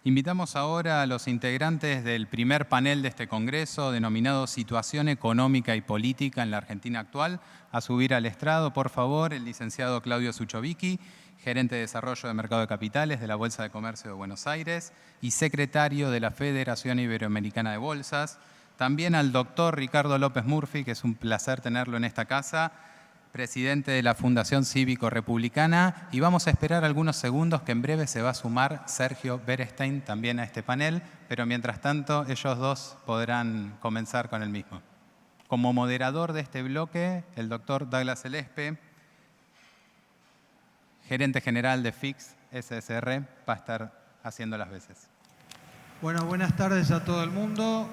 Invitamos ahora a los integrantes del primer panel de este congreso, denominado Situación Económica y Política en la Argentina Actual, a subir al estrado, por favor, el licenciado Claudio Suchovicki, gerente de Desarrollo de Mercado de Capitales de la Bolsa de Comercio de Buenos Aires y secretario de la Federación Iberoamericana de Bolsas. También al doctor Ricardo López Murphy, que es un placer tenerlo en esta casa, presidente de la Fundación Cívico-Republicana, y vamos a esperar algunos segundos que en breve se va a sumar Sergio Berestein también a este panel, pero mientras tanto ellos dos podrán comenzar con el mismo. Como moderador de este bloque, el doctor Douglas Elespe, gerente general de FIX SSR, va a estar haciendo las veces. Bueno, buenas tardes a todo el mundo.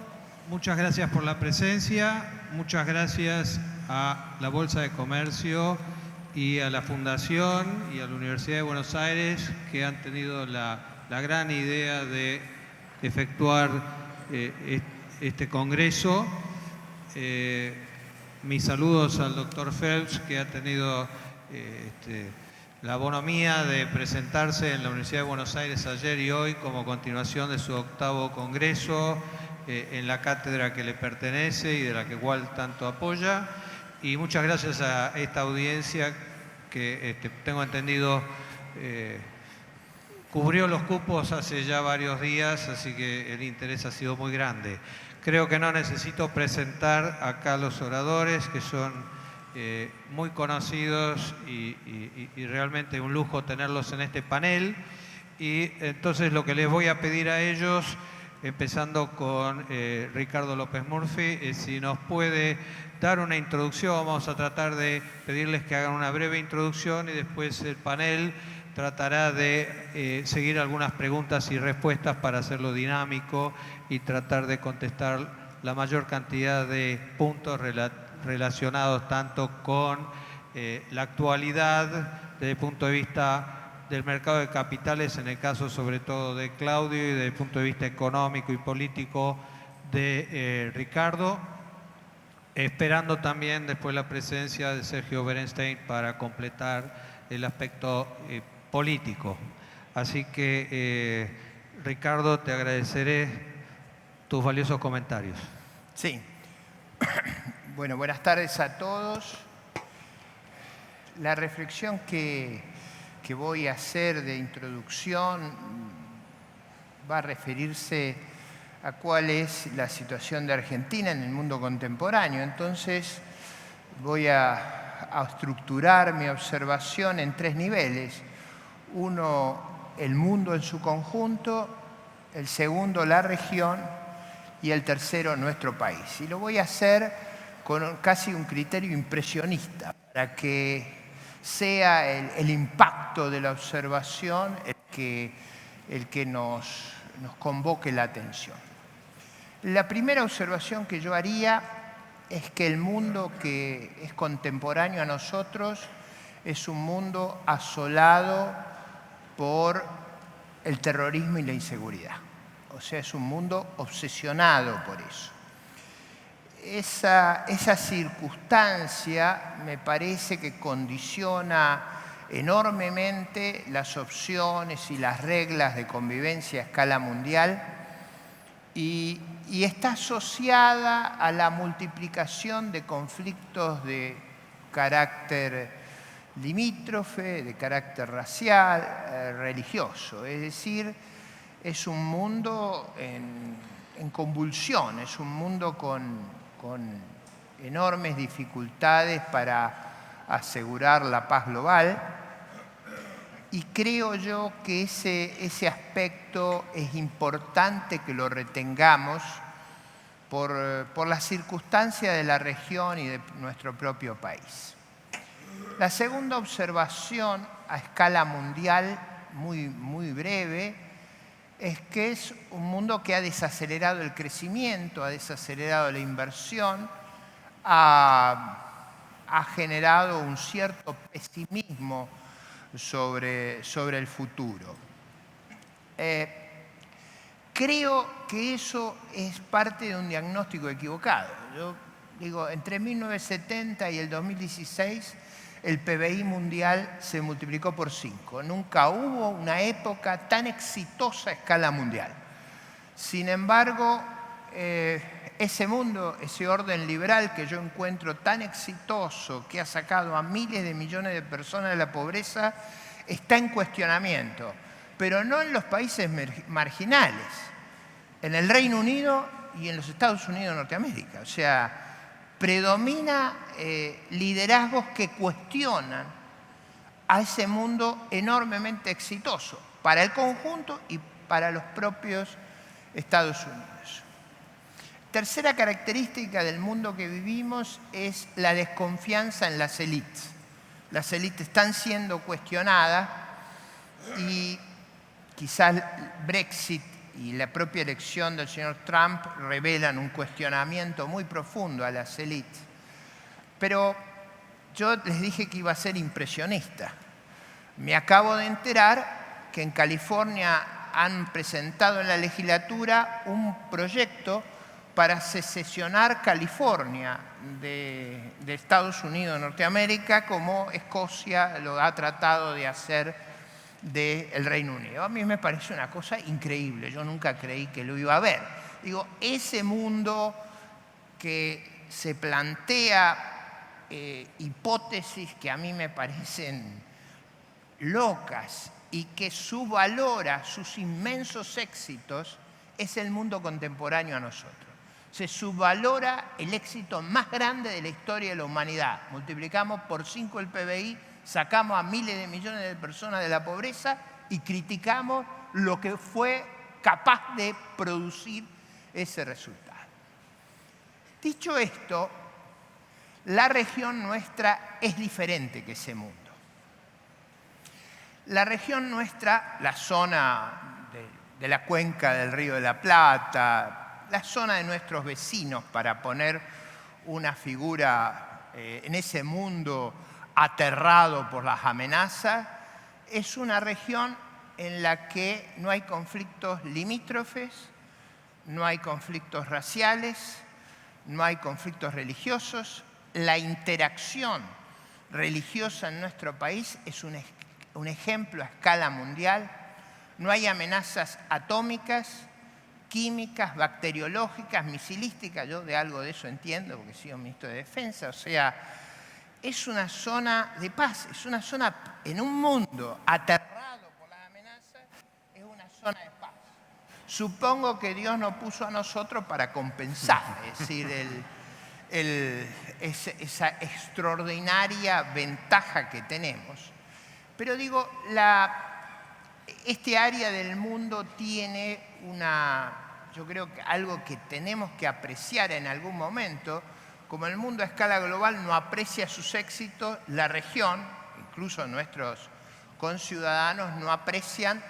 Muchas gracias por la presencia. Muchas gracias a la Bolsa de Comercio y a la Fundación y a la Universidad de Buenos Aires, que han tenido la gran idea de efectuar este congreso. Mis saludos al doctor Phelps, que ha tenido la bonomía de presentarse en la Universidad de Buenos Aires ayer y hoy como continuación de su 8º congreso en la cátedra que le pertenece y de la que igual tanto apoya. Y muchas gracias a esta audiencia que tengo entendido cubrió los cupos hace ya varios días, así que el interés ha sido muy grande. Creo que no necesito presentar acá a los oradores, que son muy conocidos y realmente un lujo tenerlos en este panel. Y entonces lo que les voy a pedir a ellos, empezando con Ricardo López Murphy, si nos puede dar una introducción. Vamos a tratar de pedirles que hagan una breve introducción y después el panel tratará de seguir algunas preguntas y respuestas para hacerlo dinámico y tratar de contestar la mayor cantidad de puntos relacionados tanto con la actualidad desde el punto de vista del mercado de capitales, en el caso sobre todo de Claudio, y desde el punto de vista económico y político de Ricardo, esperando también después la presencia de Sergio Berestein para completar el aspecto político. Así que, Ricardo, te agradeceré tus valiosos comentarios. Sí. Bueno, buenas tardes a todos. La reflexión que voy a hacer de introducción va a referirse a cuál es la situación de Argentina en el mundo contemporáneo. Entonces, voy a estructurar mi observación en 3 niveles. Uno, el mundo en su conjunto; el segundo, la región; y el tercero, nuestro país. Y lo voy a hacer con casi un criterio impresionista, para que sea el impacto de la observación el que nos convoque la atención. La primera observación que yo haría es que el mundo que es contemporáneo a nosotros es un mundo asolado por el terrorismo y la inseguridad. O sea, es un mundo obsesionado por eso. Esa circunstancia me parece que condiciona enormemente las opciones y las reglas de convivencia a escala mundial y está asociada a la multiplicación de conflictos de carácter limítrofe, de carácter racial, religioso. Es decir, es un mundo en convulsión, es un mundo con enormes dificultades para asegurar la paz global, y creo yo que ese aspecto es importante que lo retengamos por la circunstancia de la región y de nuestro propio país. La segunda observación a escala mundial, muy breve, es que es un mundo que ha desacelerado el crecimiento, ha desacelerado la inversión, ha generado un cierto pesimismo sobre el futuro. Creo que eso es parte de un diagnóstico equivocado. Yo digo, entre 1970 y el 2016, el PBI mundial se multiplicó por 5. Nunca hubo una época tan exitosa a escala mundial. Sin embargo, ese mundo, ese orden liberal que yo encuentro tan exitoso, que ha sacado a miles de millones de personas de la pobreza, está en cuestionamiento, pero no en los países marginales, en el Reino Unido y en los Estados Unidos de Norteamérica. O sea, predomina liderazgos que cuestionan a ese mundo enormemente exitoso para el conjunto y para los propios Estados Unidos. Tercera característica del mundo que vivimos es la desconfianza en las élites. Las élites están siendo cuestionadas y quizás Brexit y la propia elección del señor Trump revelan un cuestionamiento muy profundo a las élites. Pero yo les dije que iba a ser impresionista. Me acabo de enterar que en California han presentado en la legislatura un proyecto para secesionar California de Estados Unidos de Norteamérica, como Escocia lo ha tratado de hacer del Reino Unido. A mí me parece una cosa increíble. Yo nunca creí que lo iba a ver. Digo, ese mundo que se plantea hipótesis que a mí me parecen locas y que subvalora sus inmensos éxitos, es el mundo contemporáneo a nosotros. Se subvalora el éxito más grande de la historia de la humanidad. Multiplicamos por 5 el PBI, sacamos a miles de millones de personas de la pobreza y criticamos lo que fue capaz de producir ese resultado. Dicho esto, la región nuestra es diferente que ese mundo. La región nuestra, la zona de la cuenca del Río de la Plata, la zona de nuestros vecinos, para poner una figura en ese mundo aterrado por las amenazas, es una región en la que no hay conflictos limítrofes, no hay conflictos raciales, no hay conflictos religiosos. La interacción religiosa en nuestro país es un ejemplo a escala mundial. No hay amenazas atómicas, químicas, bacteriológicas, misilísticas. Yo de algo de eso entiendo porque he sido ministro de Defensa. O sea, es una zona de paz, es una zona en un mundo aterrado por las amenazas, es una zona de paz. Supongo que Dios nos puso a nosotros para compensar, es decir, esa extraordinaria ventaja que tenemos. Pero digo, este área del mundo tiene yo creo que algo que tenemos que apreciar en algún momento. Como el mundo a escala global no aprecia sus éxitos, la región, incluso nuestros conciudadanos, no aprecian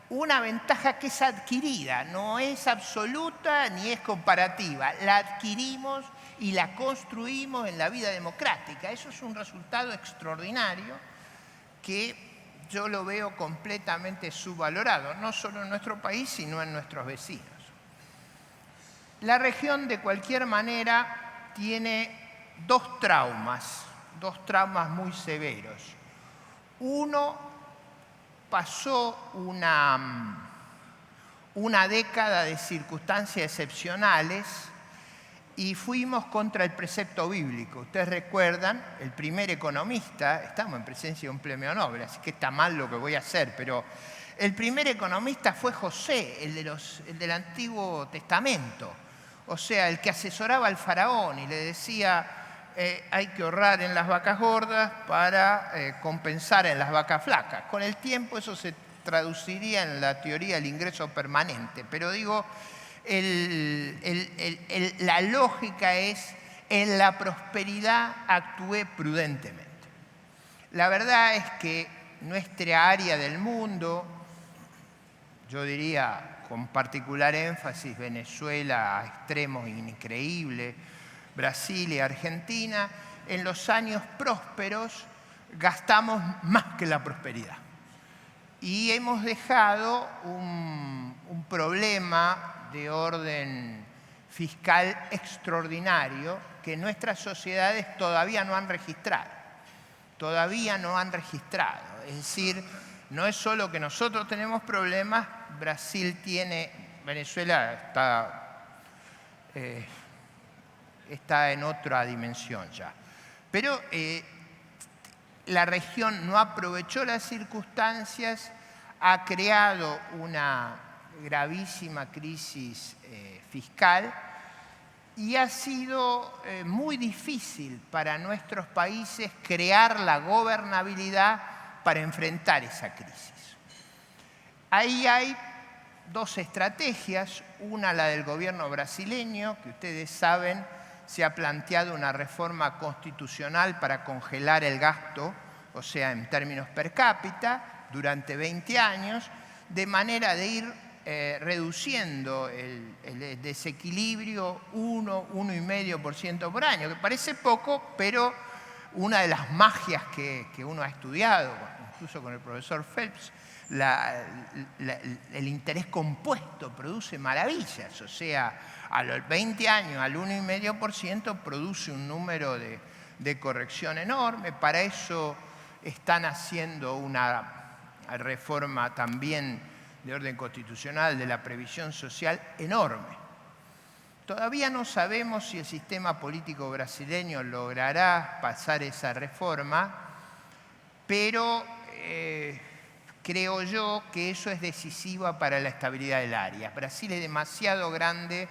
una ventaja que es adquirida, no es absoluta ni es comparativa. La adquirimos y la construimos en la vida democrática. Eso es un resultado extraordinario que yo lo veo completamente subvalorado, no solo en nuestro país, sino en nuestros vecinos. La región, de cualquier manera, tiene dos traumas muy severos. Uno, pasó una década de circunstancias excepcionales y fuimos contra el precepto bíblico. Ustedes recuerdan, el primer economista, estamos en presencia de un premio Nobel, así que está mal lo que voy a hacer, pero el primer economista fue José, el del Antiguo Testamento. O sea, el que asesoraba al faraón y le decía hay que ahorrar en las vacas gordas para compensar en las vacas flacas. Con el tiempo eso se traduciría en la teoría del ingreso permanente. Pero digo, la lógica es, en la prosperidad actúe prudentemente. La verdad es que nuestra área del mundo, yo diría con particular énfasis Venezuela a extremos increíbles, Brasil y Argentina, en los años prósperos gastamos más que la prosperidad. Y hemos dejado un problema de orden fiscal extraordinario que nuestras sociedades todavía no han registrado. todavía no han registrado. Es decir, no es solo que nosotros tenemos problemas, Brasil tiene, Venezuela está en otra dimensión ya. Pero la región no aprovechó las circunstancias, ha creado una gravísima crisis fiscal y ha sido muy difícil para nuestros países crear la gobernabilidad para enfrentar esa crisis. Ahí hay dos estrategias, una la del gobierno brasileño, que ustedes saben, se ha planteado una reforma constitucional para congelar el gasto, o sea, en términos per cápita, durante 20 años, de manera de ir reduciendo el desequilibrio 1,5% por año, que parece poco, pero una de las magias que uno ha estudiado, incluso con el profesor Phelps, el interés compuesto produce maravillas, o sea, a los 20 años al 1,5% produce un número de corrección enorme. Para eso están haciendo una reforma también de orden constitucional de la previsión social enorme. Todavía no sabemos si el sistema político brasileño logrará pasar esa reforma, pero creo yo que eso es decisivo para la estabilidad del área. Brasil es demasiado grande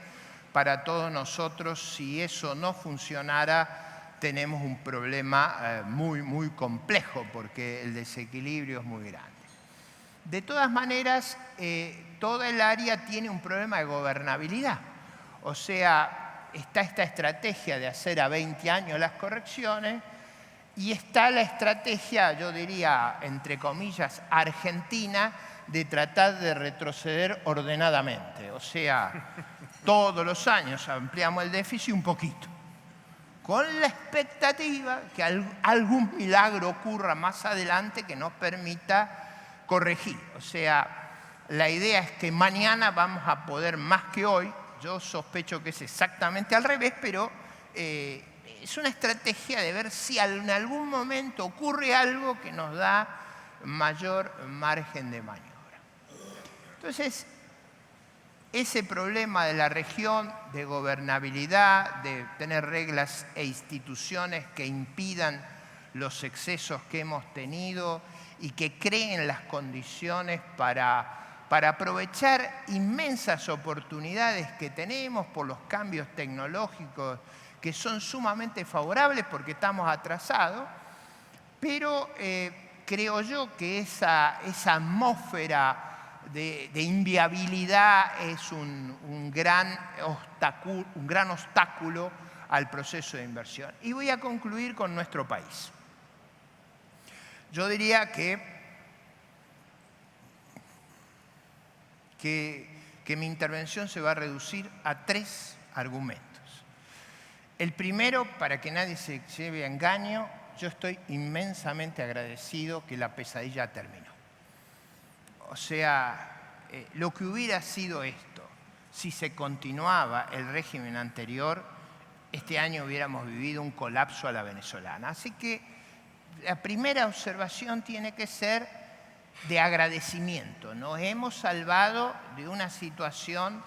para todos nosotros. Si eso no funcionara, tenemos un problema muy, muy complejo porque el desequilibrio es muy grande. De todas maneras, toda el área tiene un problema de gobernabilidad. O sea, está esta estrategia de hacer a 20 años las correcciones y está la estrategia, yo diría, entre comillas, argentina, de tratar de retroceder ordenadamente. O sea, todos los años ampliamos el déficit un poquito, con la expectativa que algún milagro ocurra más adelante que nos permita corregir. O sea, la idea es que mañana vamos a poder más que hoy. Yo sospecho que es exactamente al revés, pero es una estrategia de ver si en algún momento ocurre algo que nos da mayor margen de maniobra. Entonces, ese problema de la región, de gobernabilidad, de tener reglas e instituciones que impidan los excesos que hemos tenido y que creen las condiciones para aprovechar inmensas oportunidades que tenemos por los cambios tecnológicos que son sumamente favorables porque estamos atrasados, pero creo yo que esa atmósfera de inviabilidad es un gran obstáculo al proceso de inversión. Y voy a concluir con nuestro país. Yo diría que mi intervención se va a reducir a 3 argumentos. El primero, para que nadie se lleve a engaño, yo estoy inmensamente agradecido que la pesadilla terminó. O sea, lo que hubiera sido esto, si se continuaba el régimen anterior, este año hubiéramos vivido un colapso a la venezolana. Así que la primera observación tiene que ser de agradecimiento. Nos hemos salvado de una situación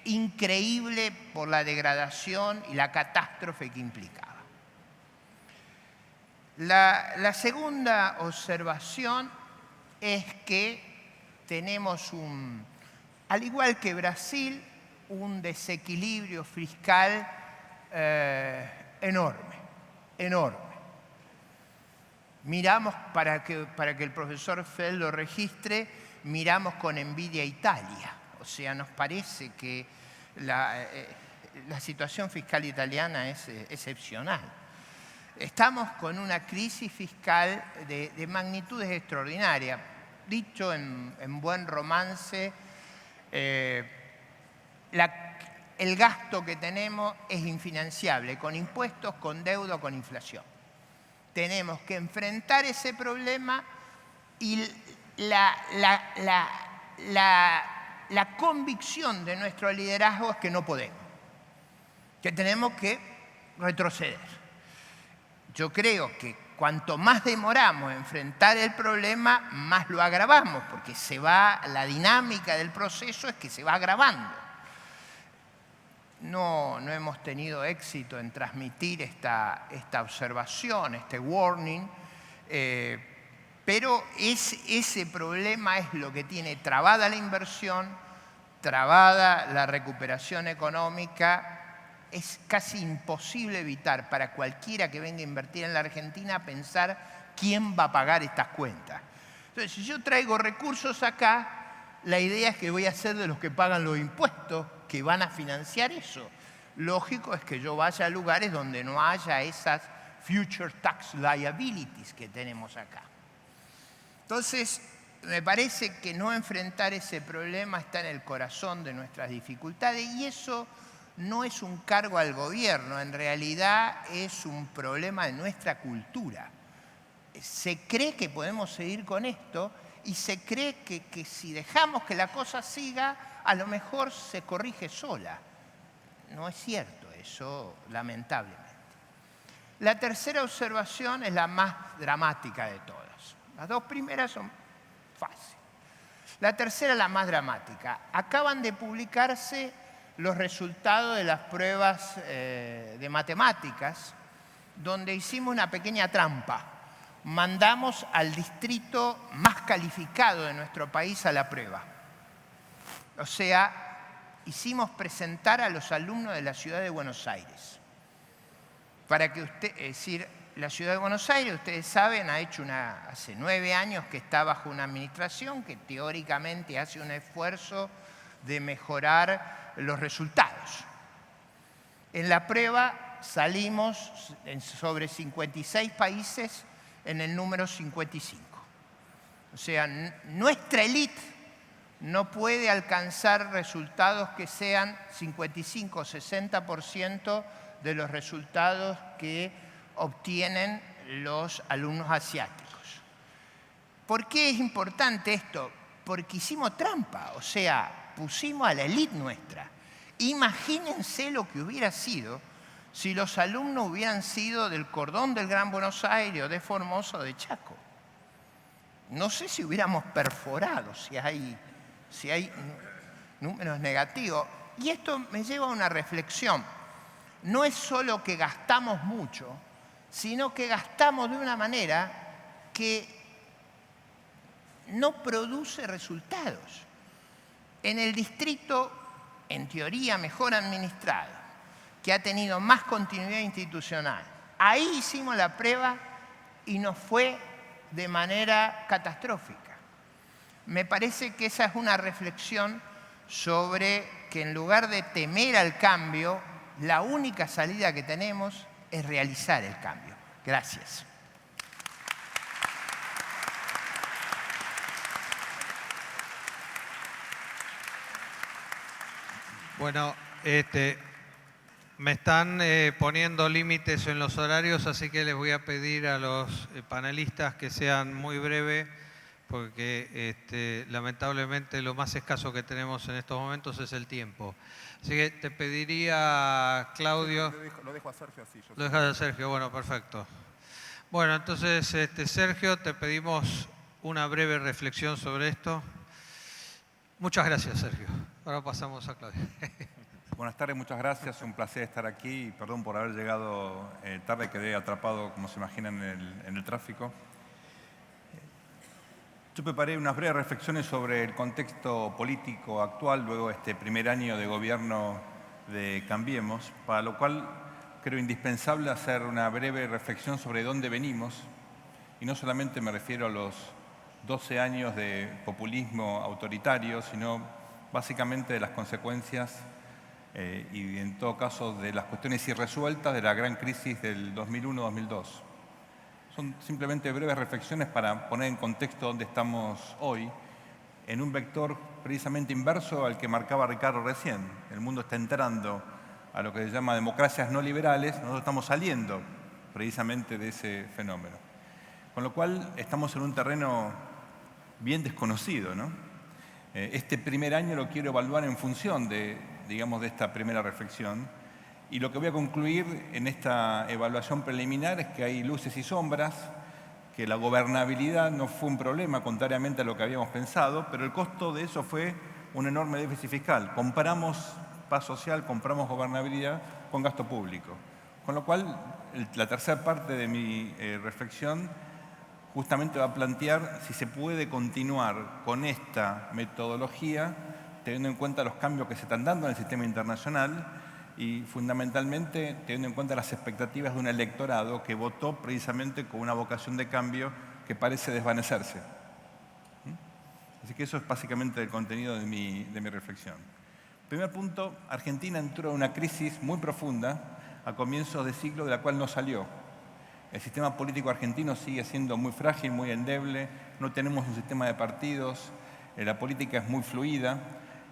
increíble por la degradación y la catástrofe que implicaba. La segunda observación es que tenemos, al igual que Brasil, un desequilibrio fiscal enorme. Miramos, para que el profesor Feld lo registre, miramos con envidia a Italia. O sea, nos parece que la situación fiscal italiana es excepcional. Estamos con una crisis fiscal de magnitudes extraordinarias. Dicho en buen romance, el gasto que tenemos es infinanciable, con impuestos, con deuda, con inflación. Tenemos que enfrentar ese problema y la convicción de nuestro liderazgo es que no podemos, que tenemos que retroceder. Yo creo que cuanto más demoramos en enfrentar el problema, más lo agravamos, porque la dinámica del proceso es que se va agravando. No hemos tenido éxito en transmitir esta observación, este warning, pero ese problema es lo que tiene trabada la inversión, trabada la recuperación económica. Es casi imposible evitar para cualquiera que venga a invertir en la Argentina pensar quién va a pagar estas cuentas. Entonces, si yo traigo recursos acá, la idea es que voy a ser de los que pagan los impuestos, que van a financiar eso. Lógico es que yo vaya a lugares donde no haya esas future tax liabilities que tenemos acá. Entonces, me parece que no enfrentar ese problema está en el corazón de nuestras dificultades, y eso no es un cargo al gobierno, en realidad es un problema de nuestra cultura. Se cree que podemos seguir con esto y se cree que si dejamos que la cosa siga, a lo mejor se corrige sola. No es cierto eso, lamentablemente. La tercera observación es la más dramática de todas. Las dos primeras son fáciles. La tercera es la más dramática. Acaban de publicarse los resultados de las pruebas de matemáticas, donde hicimos una pequeña trampa. Mandamos al distrito más calificado de nuestro país a la prueba. O sea, hicimos presentar a los alumnos de la ciudad de Buenos Aires. Para que es decir, la ciudad de Buenos Aires, ustedes saben, ha hecho hace 9 años que está bajo una administración que teóricamente hace un esfuerzo de mejorar los resultados. En la prueba salimos sobre 56 países en el número 55. O sea, nuestra élite no puede alcanzar resultados que sean 55 o 60% de los resultados que obtienen los alumnos asiáticos. ¿Por qué es importante esto? Porque hicimos trampa, o sea, pusimos a la élite nuestra. Imagínense lo que hubiera sido si los alumnos hubieran sido del Cordón del Gran Buenos Aires, o de Formosa, o de Chaco. No sé si hubiéramos perforado, si hay números negativos. Y esto me lleva a una reflexión. No es solo que gastamos mucho, sino que gastamos de una manera que no produce resultados. En el distrito, en teoría mejor administrado, que ha tenido más continuidad institucional, ahí hicimos la prueba y nos fue de manera catastrófica. Me parece que esa es una reflexión sobre que en lugar de temer al cambio, la única salida que tenemos es realizar el cambio. Gracias. Bueno, me están poniendo límites en los horarios, así que les voy a pedir a los panelistas que sean muy breves, porque lamentablemente lo más escaso que tenemos en estos momentos es el tiempo. Así que te pediría, Claudio... Lo dejo a Sergio así. Lo dejas a Sergio, bueno, perfecto. Bueno, entonces, Sergio, te pedimos una breve reflexión sobre esto. Muchas gracias, Sergio. Ahora pasamos a Claudio. Buenas tardes, muchas gracias. Un placer estar aquí. Perdón por haber llegado tarde, quedé atrapado, como se imaginan, en el tráfico. Yo preparé unas breves reflexiones sobre el contexto político actual, luego de este primer año de gobierno de Cambiemos, para lo cual creo indispensable hacer una breve reflexión sobre dónde venimos, y no solamente me refiero a los 12 años de populismo autoritario, sino básicamente de las consecuencias y en todo caso de las cuestiones irresueltas de la gran crisis del 2001-2002. Son simplemente breves reflexiones para poner en contexto dónde estamos hoy, en un vector precisamente inverso al que marcaba Ricardo recién. El mundo está entrando a lo que se llama democracias no liberales, nosotros estamos saliendo precisamente de ese fenómeno. Con lo cual estamos en un terreno bien desconocido, ¿no? Este primer año lo quiero evaluar en función de esta primera reflexión Y lo que voy a concluir en esta evaluación preliminar es que hay luces y sombras, que la gobernabilidad no fue un problema, contrariamente a lo que habíamos pensado, pero el costo de eso fue un enorme déficit fiscal. Compramos paz social, compramos gobernabilidad con gasto público. Con lo cual, la tercera parte de mi reflexión justamente va a plantear si se puede continuar con esta metodología, teniendo en cuenta los cambios que se están dando en el sistema internacional y fundamentalmente teniendo en cuenta las expectativas de un electorado que votó precisamente con una vocación de cambio que parece desvanecerse. Así que eso es básicamente el contenido de mi reflexión. Primer punto, Argentina entró en una crisis muy profunda a comienzos de siglo de la cual no salió. El sistema político argentino sigue siendo muy frágil, muy endeble, no tenemos un sistema de partidos, la política es muy fluida,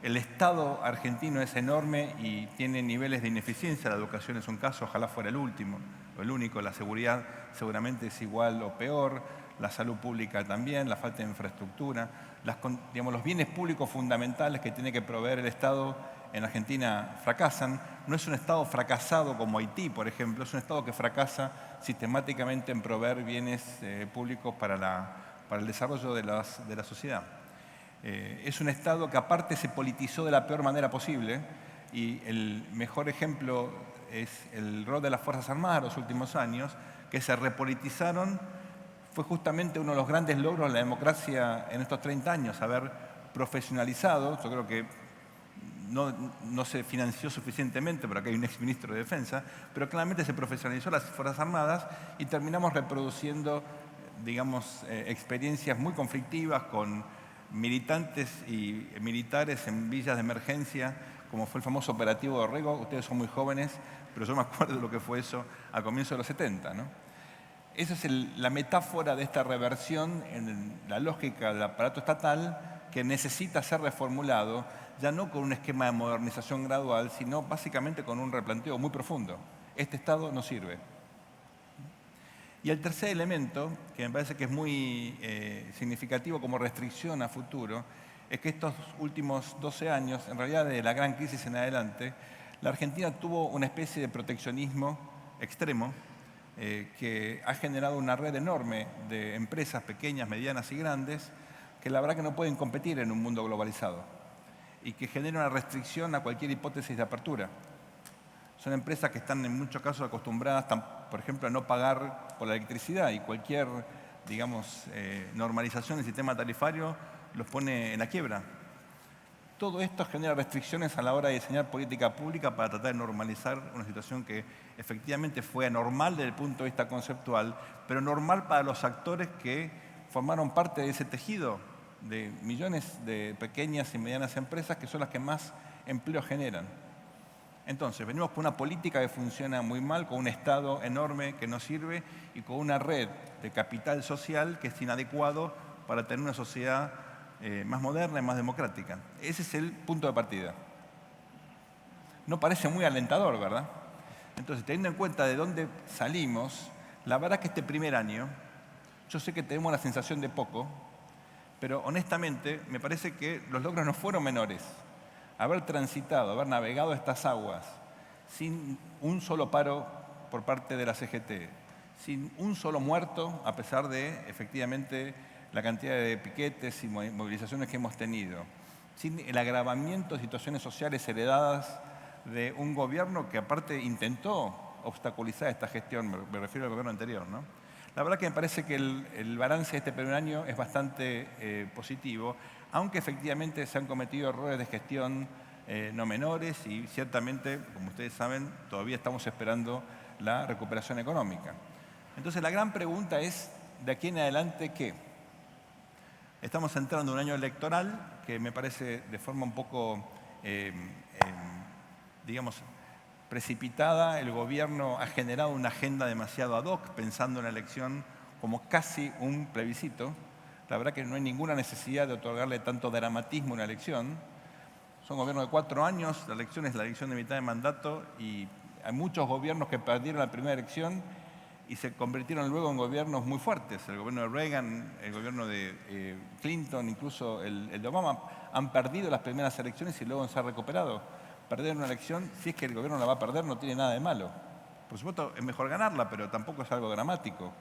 el Estado argentino es enorme y tiene niveles de ineficiencia, la educación es un caso, ojalá fuera el último, o el único, la seguridad seguramente es igual o peor, la salud pública también, la falta de infraestructura, los bienes públicos fundamentales que tiene que proveer el Estado en Argentina fracasan. No es un Estado fracasado como Haití, por ejemplo, es un Estado que fracasa sistemáticamente en proveer bienes públicos para el desarrollo de la sociedad. Es un Estado que aparte se politizó de la peor manera posible y el mejor ejemplo es el rol de las Fuerzas Armadas en los últimos años, que se repolitizaron. Fue justamente uno de los grandes logros de la democracia en estos 30 años, haber profesionalizado. Yo creo que no se financió suficientemente, pero acá hay un exministro de Defensa, pero claramente se profesionalizó las Fuerzas Armadas y terminamos reproduciendo, digamos, experiencias muy conflictivas con militantes y militares en villas de emergencia, como fue el famoso operativo Dorrego. Ustedes son muy jóvenes, pero yo me acuerdo de lo que fue eso a comienzos de los 70, ¿no? Esa es la metáfora de esta reversión en la lógica del aparato estatal que necesita ser reformulado, ya no con un esquema de modernización gradual, sino básicamente con un replanteo muy profundo. Este Estado no sirve. Y el tercer elemento, que me parece que es muy significativo como restricción a futuro, es que estos últimos 12 años, en realidad de la gran crisis en adelante, la Argentina tuvo una especie de proteccionismo extremo que ha generado una red enorme de empresas pequeñas, medianas y grandes que la verdad que no pueden competir en un mundo globalizado y que genera una restricción a cualquier hipótesis de apertura. Son empresas que están en muchos casos acostumbradas, por ejemplo, a no pagar por la electricidad y cualquier, digamos, normalización del sistema tarifario los pone en la quiebra. Todo esto genera restricciones a la hora de diseñar política pública para tratar de normalizar una situación que efectivamente fue anormal desde el punto de vista conceptual, pero normal para los actores que formaron parte de ese tejido de millones de pequeñas y medianas empresas que son las que más empleo generan. Entonces, venimos con una política que funciona muy mal, con un Estado enorme que no sirve y con una red de capital social que es inadecuado para tener una sociedad más moderna y más democrática. Ese es el punto de partida. No parece muy alentador, ¿verdad? Entonces, teniendo en cuenta de dónde salimos, la verdad que este primer año, yo sé que tenemos la sensación de poco, pero honestamente me parece que los logros no fueron menores. Haber transitado, haber navegado estas aguas sin un solo paro por parte de la CGT, sin un solo muerto, a pesar de, efectivamente, la cantidad de piquetes y movilizaciones que hemos tenido, sin el agravamiento de situaciones sociales heredadas de un gobierno que aparte intentó obstaculizar esta gestión, me refiero al gobierno anterior, ¿no? La verdad que me parece que el balance de este primer año es bastante positivo, aunque efectivamente se han cometido errores de gestión no menores y ciertamente, como ustedes saben, todavía estamos esperando la recuperación económica. Entonces la gran pregunta es, ¿de aquí en adelante qué? Estamos entrando en un año electoral que me parece de forma un poco, digamos, precipitada. El gobierno ha generado una agenda demasiado ad hoc, pensando en la elección como casi un plebiscito. La verdad que no hay ninguna necesidad de otorgarle tanto dramatismo a una elección. Son gobiernos de 4 años, la elección es la elección de mitad de mandato y hay muchos gobiernos que perdieron la primera elección y se convirtieron luego en gobiernos muy fuertes. El gobierno de Reagan, el gobierno de Clinton, incluso el de Obama, han perdido las primeras elecciones y luego se han recuperado. perder una elección, si es que el gobierno la va a perder, no tiene nada de malo. Por supuesto, es mejor ganarla, pero tampoco es algo dramático.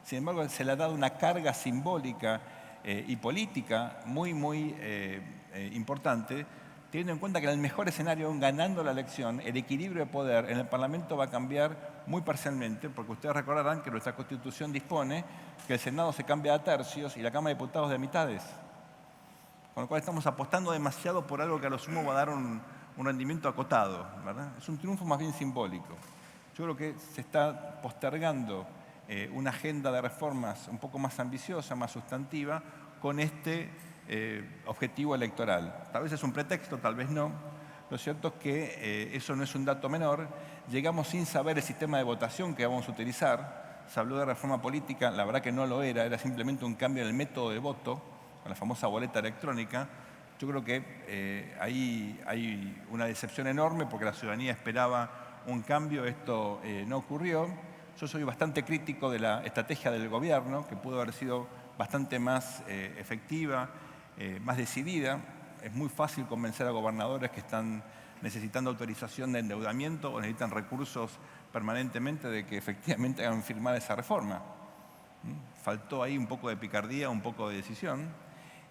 Sin embargo, se le ha dado una carga simbólica y política muy importante, teniendo en cuenta que en el mejor escenario, ganando la elección, el equilibrio de poder en el Parlamento va a cambiar muy parcialmente, porque ustedes recordarán que nuestra Constitución dispone que el Senado se cambia a tercios y la Cámara de Diputados de mitades. Con lo cual estamos apostando demasiado por algo que a lo sumo va a dar un rendimiento acotado, ¿verdad? Es un triunfo más bien simbólico. Yo creo que se está postergando una agenda de reformas un poco más ambiciosa, más sustantiva, con este objetivo electoral. Tal vez es un pretexto, tal vez no. Lo cierto es que eso no es un dato menor. Llegamos sin saber el sistema de votación que vamos a utilizar. Se habló de reforma política, la verdad que no lo era simplemente un cambio en el método de voto, con la famosa boleta electrónica. Yo creo que ahí hay una decepción enorme porque la ciudadanía esperaba un cambio, esto no ocurrió. Yo soy bastante crítico de la estrategia del gobierno, que pudo haber sido bastante más efectiva, más decidida. Es muy fácil convencer a gobernadores que están necesitando autorización de endeudamiento o necesitan recursos permanentemente de que efectivamente hagan firmar esa reforma. Faltó ahí un poco de picardía, un poco de decisión.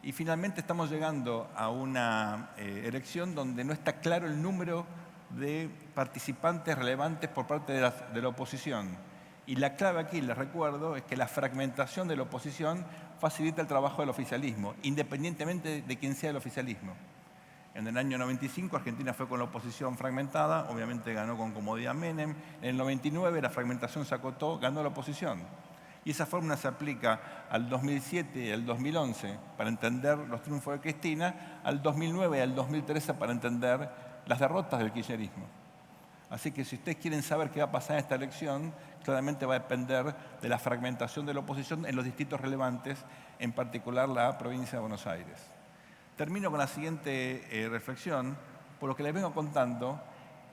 Y finalmente estamos llegando a una elección donde no está claro el número de participantes relevantes por parte de la oposición. Y la clave aquí, les recuerdo, es que la fragmentación de la oposición facilita el trabajo del oficialismo, independientemente de quién sea el oficialismo. En el año 95 Argentina fue con la oposición fragmentada, obviamente ganó con comodidad Menem. En el 99 la fragmentación se acotó, ganó la oposición. Y esa fórmula se aplica al 2007 y al 2011 para entender los triunfos de Cristina, al 2009 y al 2013 para entender las derrotas del kirchnerismo. Así que si ustedes quieren saber qué va a pasar en esta elección, claramente va a depender de la fragmentación de la oposición en los distritos relevantes, en particular la provincia de Buenos Aires. Termino con la siguiente reflexión. Por lo que les vengo contando,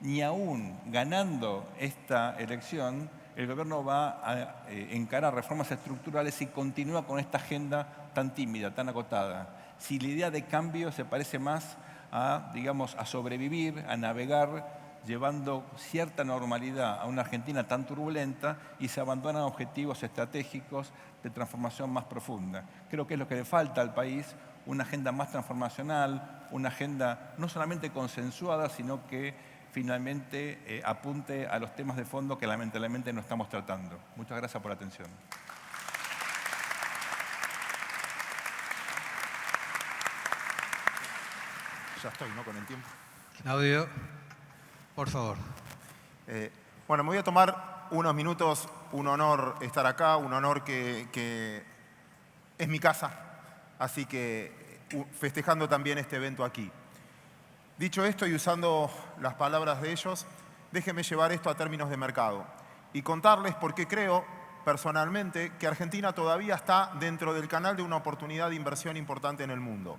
ni aún ganando esta elección, el gobierno va a encarar reformas estructurales y continúa con esta agenda tan tímida, tan acotada. Si la idea de cambio se parece más a, digamos, a sobrevivir, a navegar, llevando cierta normalidad a una Argentina tan turbulenta y se abandonan objetivos estratégicos de transformación más profunda. Creo que es lo que le falta al país, una agenda más transformacional, una agenda no solamente consensuada, sino que finalmente apunte a los temas de fondo que lamentablemente no estamos tratando. Muchas gracias por la atención. Ya estoy, ¿no? Con el tiempo. Claudio, por favor. Bueno, me voy a tomar unos minutos, un honor estar acá, un honor que es mi casa, así que festejando también este evento aquí. Dicho esto y usando las palabras de ellos, déjenme llevar esto a términos de mercado y contarles por qué creo personalmente que Argentina todavía está dentro del canal de una oportunidad de inversión importante en el mundo.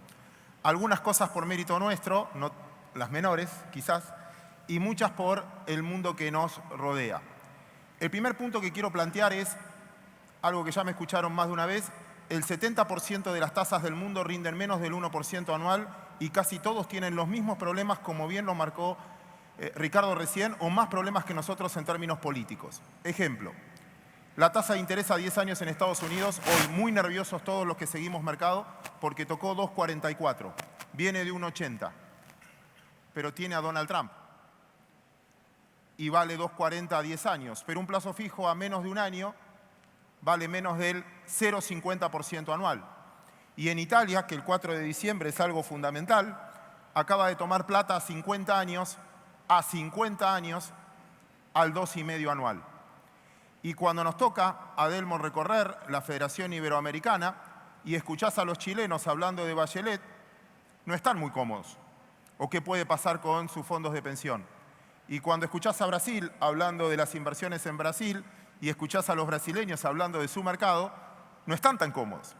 Algunas cosas por mérito nuestro, no las menores quizás, y muchas por el mundo que nos rodea. El primer punto que quiero plantear es algo que ya me escucharon más de una vez: el 70% de las tasas del mundo rinden menos del 1% anual y casi todos tienen los mismos problemas, como bien lo marcó Ricardo recién, o más problemas que nosotros en términos políticos. Ejemplo, la tasa de interés a 10 años en Estados Unidos, hoy muy nerviosos todos los que seguimos mercado, porque tocó 2,44, viene de 1,80, pero tiene a Donald Trump y vale 2,40 a 10 años, pero un plazo fijo a menos de un año vale menos del 0,50% anual. Y en Italia, que el 4 de diciembre es algo fundamental, acaba de tomar plata a 50 años al 2,5% anual. Y cuando nos toca, Adelmo, recorrer la Federación Iberoamericana y escuchás a los chilenos hablando de Bachelet, no están muy cómodos. ¿O qué puede pasar con sus fondos de pensión? Y cuando escuchás a Brasil hablando de las inversiones en Brasil y escuchás a los brasileños hablando de su mercado, no están tan cómodos.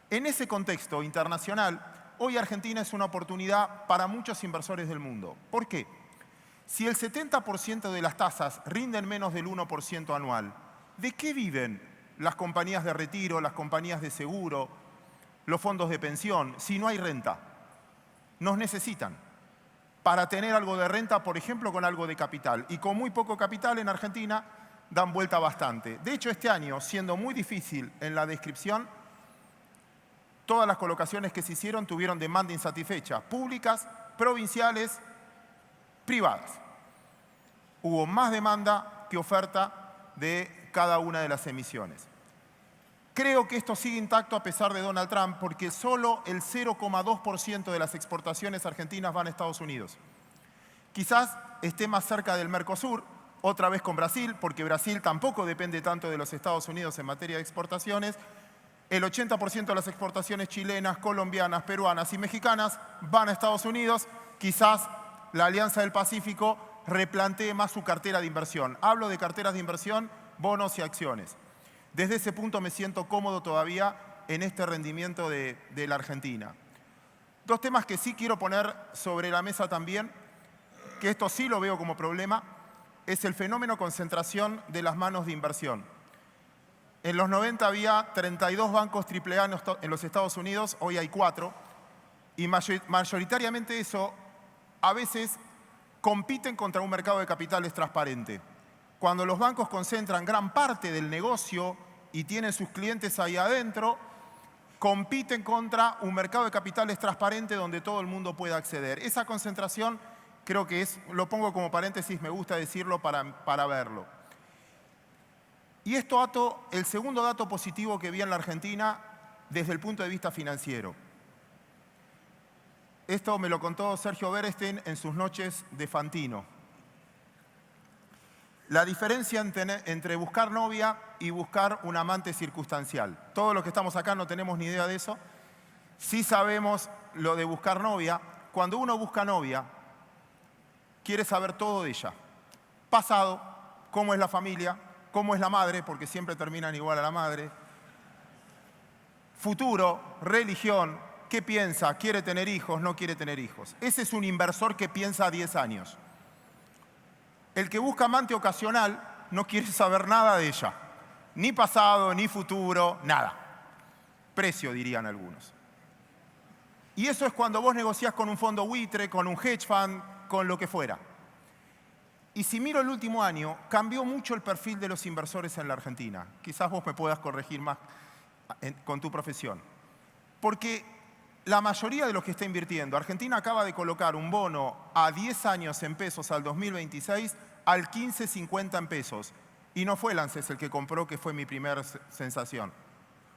En ese contexto internacional, hoy Argentina es una oportunidad para muchos inversores del mundo. ¿Por qué? Si el 70% de las tasas rinden menos del 1% anual, ¿de qué viven las compañías de retiro, las compañías de seguro, los fondos de pensión, si no hay renta? Nos necesitan. para tener algo de renta, por ejemplo, con algo de capital. Y con muy poco capital en Argentina dan vuelta bastante. De hecho, este año, siendo muy difícil en la descripción, todas las colocaciones que se hicieron tuvieron demanda insatisfecha, públicas, provinciales, privadas. Hubo más demanda que oferta de cada una de las emisiones. Creo que esto sigue intacto a pesar de Donald Trump, porque solo el 0,2% de las exportaciones argentinas van a Estados Unidos. Quizás esté más cerca del Mercosur, otra vez con Brasil, porque Brasil tampoco depende tanto de los Estados Unidos en materia de exportaciones. El 80% de las exportaciones chilenas, colombianas, peruanas y mexicanas van a Estados Unidos. Quizás la Alianza del Pacífico replantee más su cartera de inversión. Hablo de carteras de inversión, bonos y acciones. Desde ese punto me siento cómodo todavía en este rendimiento de la Argentina. Dos temas que sí quiero poner sobre la mesa también, que esto sí lo veo como problema, es el fenómeno concentración de las manos de inversión. En los 90 había 32 bancos AAA en los Estados Unidos, hoy hay 4, y mayoritariamente eso a veces compiten contra un mercado de capitales transparente. Cuando los bancos concentran gran parte del negocio y tienen sus clientes ahí adentro, compiten contra un mercado de capitales transparente donde todo el mundo pueda acceder. Esa concentración creo que es, lo pongo como paréntesis, me gusta decirlo para verlo. Y esto ato el segundo dato positivo que vi en la Argentina desde el punto de vista financiero. Esto me lo contó Sergio Berestein en sus noches de Fantino. La diferencia entre buscar novia y buscar un amante circunstancial. Todos los que estamos acá no tenemos ni idea de eso. Sí sabemos lo de buscar novia. Cuando uno busca novia, quiere saber todo de ella. Pasado, cómo es la familia, cómo es la madre, porque siempre terminan igual a la madre. Futuro, religión, qué piensa, quiere tener hijos, no quiere tener hijos. Ese es un inversor que piensa a 10 años. El que busca amante ocasional no quiere saber nada de ella. Ni pasado, ni futuro, nada. Precio, dirían algunos. Y eso es cuando vos negociás con un fondo buitre, con un hedge fund, con lo que fuera. Y si miro el último año, cambió mucho el perfil de los inversores en la Argentina. Quizás vos me puedas corregir más con tu profesión. Porque la mayoría de los que está invirtiendo, Argentina acaba de colocar un bono a 10 años en pesos al 2026 al 15.50 en pesos. Y no fue el ANSES el que compró, que fue mi primera sensación.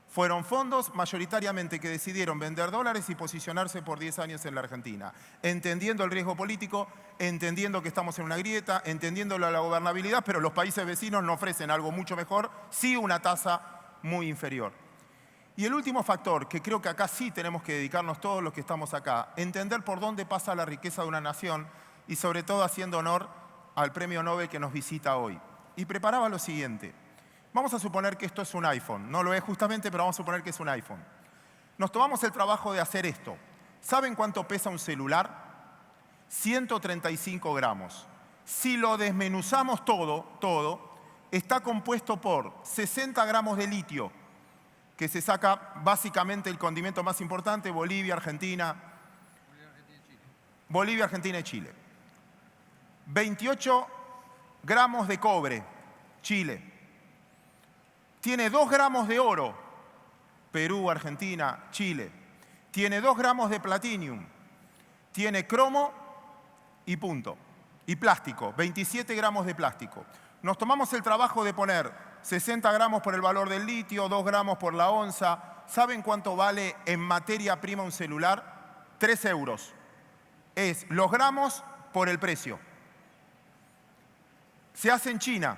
Fueron fondos mayoritariamente que decidieron vender dólares y posicionarse por 10 años en la Argentina, entendiendo el riesgo político, entendiendo que estamos en una grieta, entendiendo la gobernabilidad, pero los países vecinos no ofrecen algo mucho mejor, sí una tasa muy inferior. Y el último factor, que creo que acá sí tenemos que dedicarnos todos los que estamos acá, entender por dónde pasa la riqueza de una nación y sobre todo haciendo honor al premio Nobel que nos visita hoy. Y preparaba lo siguiente. Vamos a suponer que esto es un iPhone. No lo es justamente, pero vamos a suponer que es un iPhone. Nos tomamos el trabajo de hacer esto. ¿Saben cuánto pesa un celular? 135 gramos. Si lo desmenuzamos todo, está compuesto por 60 gramos de litio, que se saca básicamente el condimento más importante, Bolivia, Argentina y Chile. 28 gramos de cobre, Chile. Tiene 2 gramos de oro, Perú, Argentina, Chile. Tiene 2 gramos de platinium. Tiene cromo y punto. Y plástico, 27 gramos de plástico. Nos tomamos el trabajo de poner 60 gramos por el valor del litio, 2 gramos por la onza. ¿Saben cuánto vale en materia prima un celular? 3 euros. Es los gramos por el precio. Se hace en China.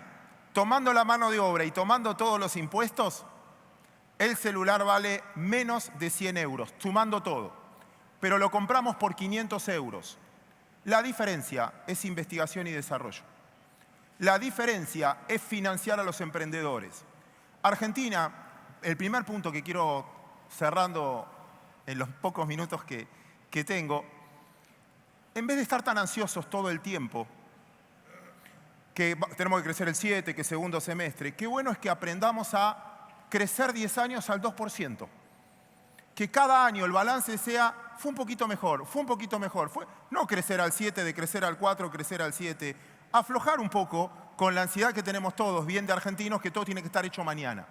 Tomando la mano de obra y tomando todos los impuestos, el celular vale menos de 100 euros, sumando todo. Pero lo compramos por 500 euros. La diferencia es investigación y desarrollo. La diferencia es financiar a los emprendedores. Argentina, el primer punto que quiero cerrando en los pocos minutos que tengo, en vez de estar tan ansiosos todo el tiempo, que tenemos que crecer el 7, que segundo semestre. Qué bueno es que aprendamos a crecer 10 años al 2%. que cada año el balance fue un poquito mejor, no crecer al 7, de crecer al 4, crecer al 7, aflojar un poco con la ansiedad que tenemos todos, bien de argentinos, que todo tiene que estar hecho mañana.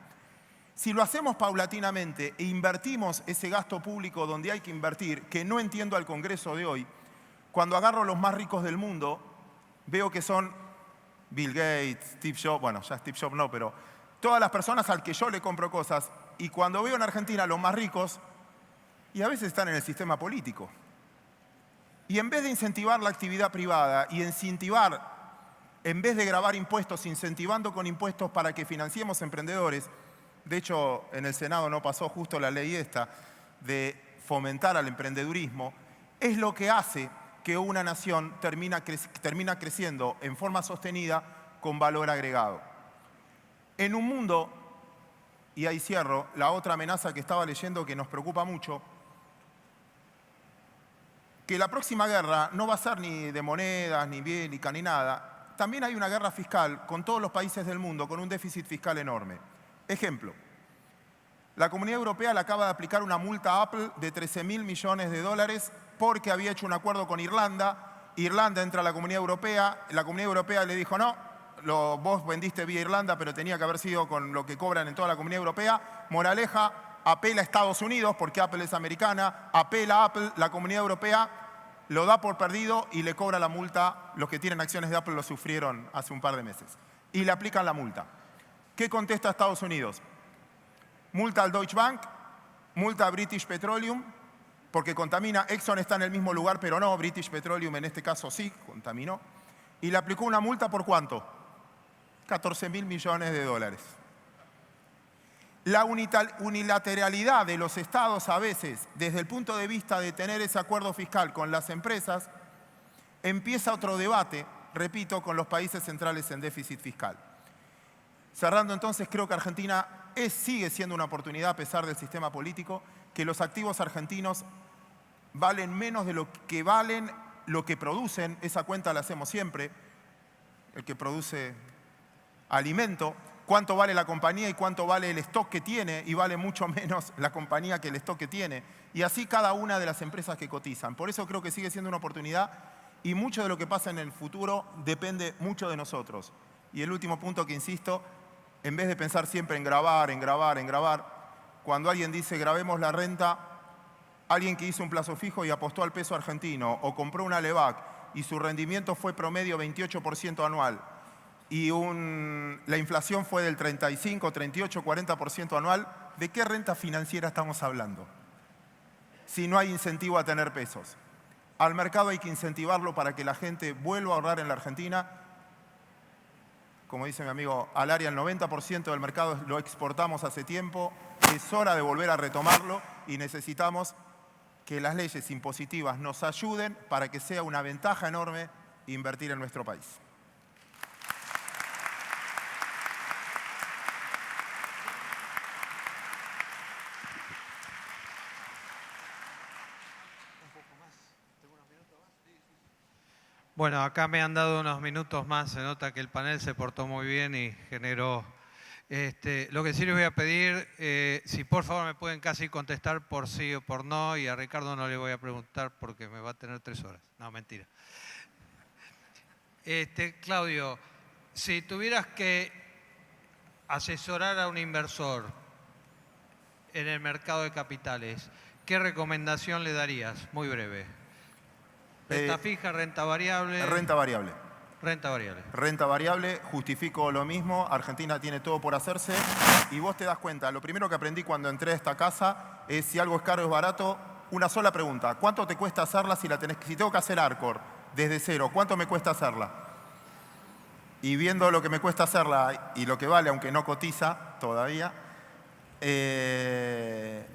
Si lo hacemos paulatinamente e invertimos ese gasto público donde hay que invertir, que no entiendo al Congreso de hoy, cuando agarro los más ricos del mundo, veo que son Bill Gates, Steve Jobs, bueno, ya Steve Jobs no, pero todas las personas al que yo le compro cosas, y cuando veo en Argentina los más ricos, y a veces están en el sistema político. Y en vez de incentivar la actividad privada y en vez de gravar impuestos, incentivando con impuestos para que financiemos emprendedores, de hecho en el Senado no pasó justo la ley esta de fomentar al emprendedurismo, es lo que hace que una nación termina creciendo en forma sostenida con valor agregado. En un mundo, y ahí cierro, la otra amenaza que estaba leyendo que nos preocupa mucho, que la próxima guerra no va a ser ni de monedas, ni bélica, ni nada. También hay una guerra fiscal con todos los países del mundo, con un déficit fiscal enorme. Ejemplo, la Comunidad Europea le acaba de aplicar una multa a Apple de 13.000 millones de dólares porque había hecho un acuerdo con Irlanda. Irlanda entra a la Comunidad Europea le dijo no, vos vendiste vía Irlanda, pero tenía que haber sido con lo que cobran en toda la Comunidad Europea. Moraleja, apela a Estados Unidos, porque Apple es americana, apela a Apple, la Comunidad Europea lo da por perdido y le cobra la multa. Los que tienen acciones de Apple lo sufrieron hace un par de meses. Y le aplican la multa. ¿Qué contesta Estados Unidos? Multa al Deutsche Bank, multa a British Petroleum, porque contamina. Exxon está en el mismo lugar, pero no, British Petroleum en este caso sí, contaminó. Y le aplicó una multa ¿por cuánto? 14.000 millones de dólares. La unilateralidad de los estados a veces, desde el punto de vista de tener ese acuerdo fiscal con las empresas, empieza otro debate, repito, con los países centrales en déficit fiscal. Cerrando entonces, creo que Argentina sigue siendo una oportunidad a pesar del sistema político, que los activos argentinos valen menos de lo que producen, esa cuenta la hacemos siempre, el que produce alimento, cuánto vale la compañía y cuánto vale el stock que tiene, y vale mucho menos la compañía que el stock que tiene, y así cada una de las empresas que cotizan. Por eso creo que sigue siendo una oportunidad y mucho de lo que pasa en el futuro depende mucho de nosotros. Y el último punto que insisto, en vez de pensar siempre en grabar, cuando alguien dice grabemos la renta, alguien que hizo un plazo fijo y apostó al peso argentino o compró una LEVAC y su rendimiento fue promedio 28% anual, y la inflación fue del 35, 38, 40% anual, ¿de qué renta financiera estamos hablando? Si no hay incentivo a tener pesos. Al mercado hay que incentivarlo para que la gente vuelva a ahorrar en la Argentina. Como dice mi amigo Alaria, el 90% del mercado lo exportamos hace tiempo. Es hora de volver a retomarlo y necesitamos que las leyes impositivas nos ayuden para que sea una ventaja enorme invertir en nuestro país. Bueno, acá me han dado unos minutos más, se nota que el panel se portó muy bien y generó... lo que sí les voy a pedir, si por favor me pueden casi contestar por sí o por no, y a Ricardo no le voy a preguntar porque me va a tener 3 horas. No, mentira. Claudio, si tuvieras que asesorar a un inversor en el mercado de capitales, ¿qué recomendación le darías? Muy breve. ¿Renta fija, renta variable? Renta variable. Renta variable. Renta variable, justifico lo mismo. Argentina tiene todo por hacerse. Y vos te das cuenta, lo primero que aprendí cuando entré a esta casa es si algo es caro o es barato. Una sola pregunta, ¿cuánto te cuesta hacerla si tengo que hacer Arcor desde cero? ¿Cuánto me cuesta hacerla? Y viendo lo que me cuesta hacerla y lo que vale, aunque no cotiza todavía,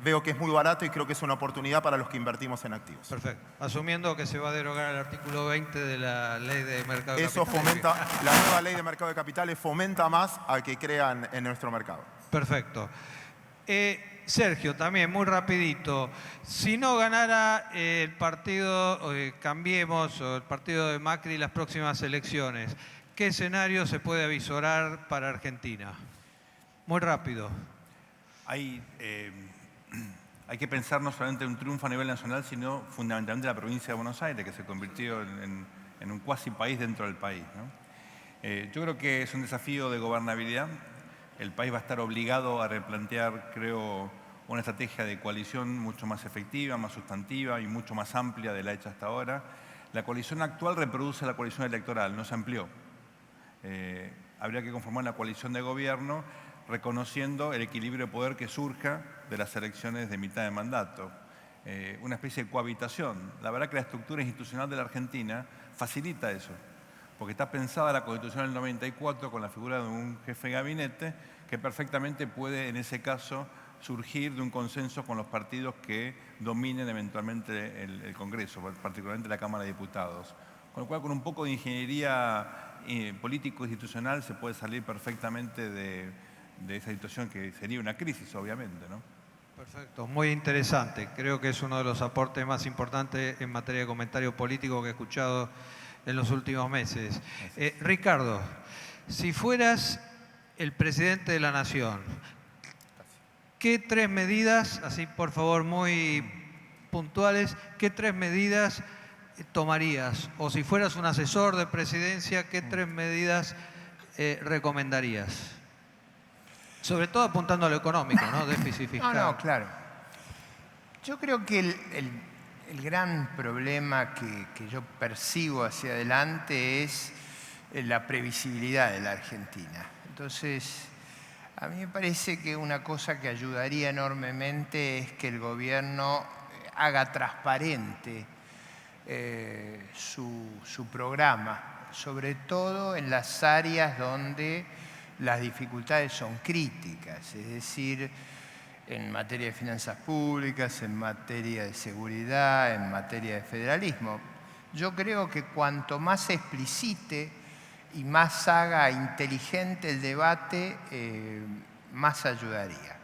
veo que es muy barato y creo que es una oportunidad para los que invertimos en activos. Perfecto. Asumiendo que se va a derogar el artículo 20 de la Ley de Mercado de Eso Capitales. la nueva Ley de Mercado de Capitales fomenta más a que crean en nuestro mercado. Perfecto. Sergio, también muy rapidito. Si no ganara el partido Cambiemos o el partido de Macri las próximas elecciones, ¿qué escenario se puede avisorar para Argentina? Muy rápido. Hay hay que pensar no solamente en un triunfo a nivel nacional, sino fundamentalmente en la provincia de Buenos Aires, que se convirtió en un cuasi país dentro del país, ¿no? Yo creo que es un desafío de gobernabilidad. El país va a estar obligado a replantear, creo, una estrategia de coalición mucho más efectiva, más sustantiva y mucho más amplia de la hecha hasta ahora. La coalición actual reproduce la coalición electoral, no se amplió. Habría que conformar una coalición de gobierno reconociendo el equilibrio de poder que surja de las elecciones de mitad de mandato. Una especie de cohabitación. La verdad que la estructura institucional de la Argentina facilita eso, porque está pensada la Constitución del 94 con la figura de un jefe de gabinete que perfectamente puede, en ese caso, surgir de un consenso con los partidos que dominen eventualmente el Congreso, particularmente la Cámara de Diputados. Con lo cual, con un poco de ingeniería político-institucional se puede salir perfectamente de esa situación que sería una crisis, obviamente, ¿no? Perfecto, muy interesante. Creo que es uno de los aportes más importantes en materia de comentario político que he escuchado en los últimos meses. Ricardo, si fueras el presidente de la Nación, ¿qué 3 medidas, así por favor muy puntuales, qué 3 medidas tomarías? O si fueras un asesor de presidencia, ¿qué 3 medidas recomendarías? Sobre todo apuntando a lo económico, ¿no? Déficit fiscal. No, claro. Yo creo que el gran problema que yo percibo hacia adelante es la previsibilidad de la Argentina. Entonces, a mí me parece que una cosa que ayudaría enormemente es que el gobierno haga transparente su programa, sobre todo en las áreas donde las dificultades son críticas, es decir, en materia de finanzas públicas, en materia de seguridad, en materia de federalismo. Yo creo que cuanto más se explicite y más haga inteligente el debate, más ayudaría.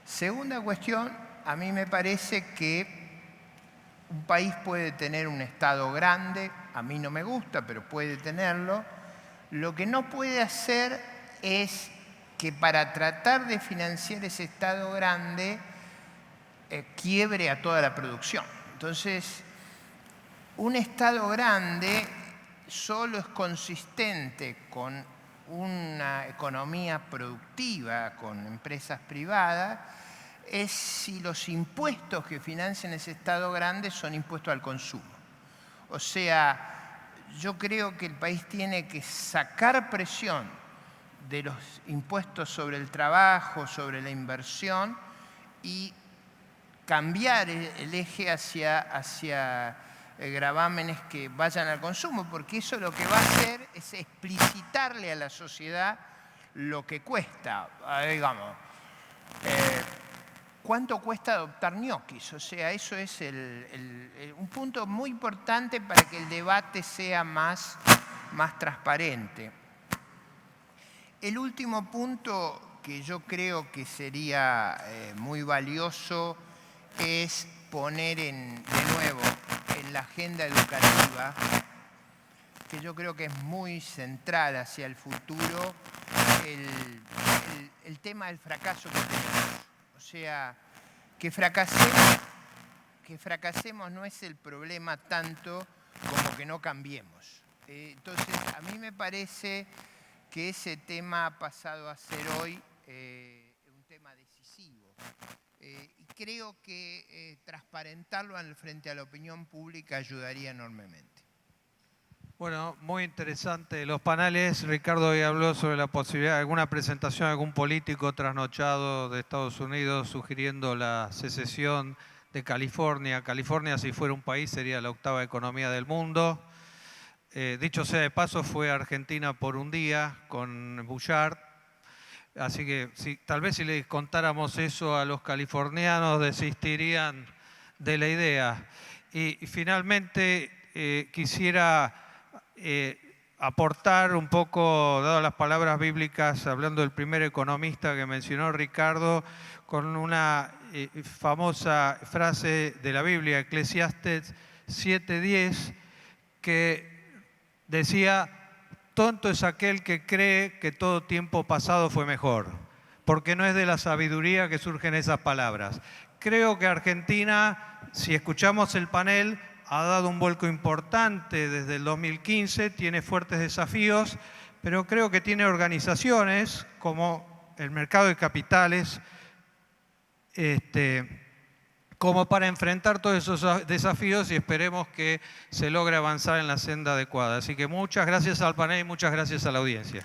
Segunda cuestión, a mí me parece que un país puede tener un Estado grande, a mí no me gusta, pero puede tenerlo. Lo que no puede hacer es que para tratar de financiar ese Estado grande quiebre a toda la producción. Entonces, un Estado grande solo es consistente con una economía productiva, con empresas privadas, es si los impuestos que financian ese Estado grande son impuestos al consumo. O sea, yo creo que el país tiene que sacar presión de los impuestos sobre el trabajo, sobre la inversión y cambiar el eje hacia gravámenes que vayan al consumo, porque eso lo que va a hacer es explicitarle a la sociedad lo que cuesta. Digamos, ¿cuánto cuesta adoptar ñoquis? O sea, eso es un punto muy importante para que el debate sea más transparente. El último punto que yo creo que sería muy valioso es poner de nuevo en la agenda educativa, que yo creo que es muy central hacia el futuro, el tema del fracaso que tenemos. O sea, que fracasemos no es el problema tanto como que no cambiemos. Entonces, a mí me parece que ese tema ha pasado a ser hoy un tema decisivo. Y creo que transparentarlo frente a la opinión pública ayudaría enormemente. Bueno, muy interesante los paneles. Ricardo hoy habló sobre la posibilidad de alguna presentación de algún político trasnochado de Estados Unidos sugiriendo la secesión de California. California, si fuera un país, sería la 8ª economía del mundo. Dicho sea de paso, fue a Argentina por un día con Bullard. Así que tal vez si les contáramos eso a los californianos desistirían de la idea. Y finalmente quisiera aportar un poco, dadas las palabras bíblicas, hablando del primer economista que mencionó Ricardo, con una famosa frase de la Biblia, Eclesiastes 7:10, que decía: tonto es aquel que cree que todo tiempo pasado fue mejor, porque no es de la sabiduría que surgen esas palabras. creo que Argentina, si escuchamos el panel, ha dado un vuelco importante desde el 2015, tiene fuertes desafíos, pero creo que tiene organizaciones como el mercado de capitales, como para enfrentar todos esos desafíos, y esperemos que se logre avanzar en la senda adecuada. Así que muchas gracias al panel y muchas gracias a la audiencia.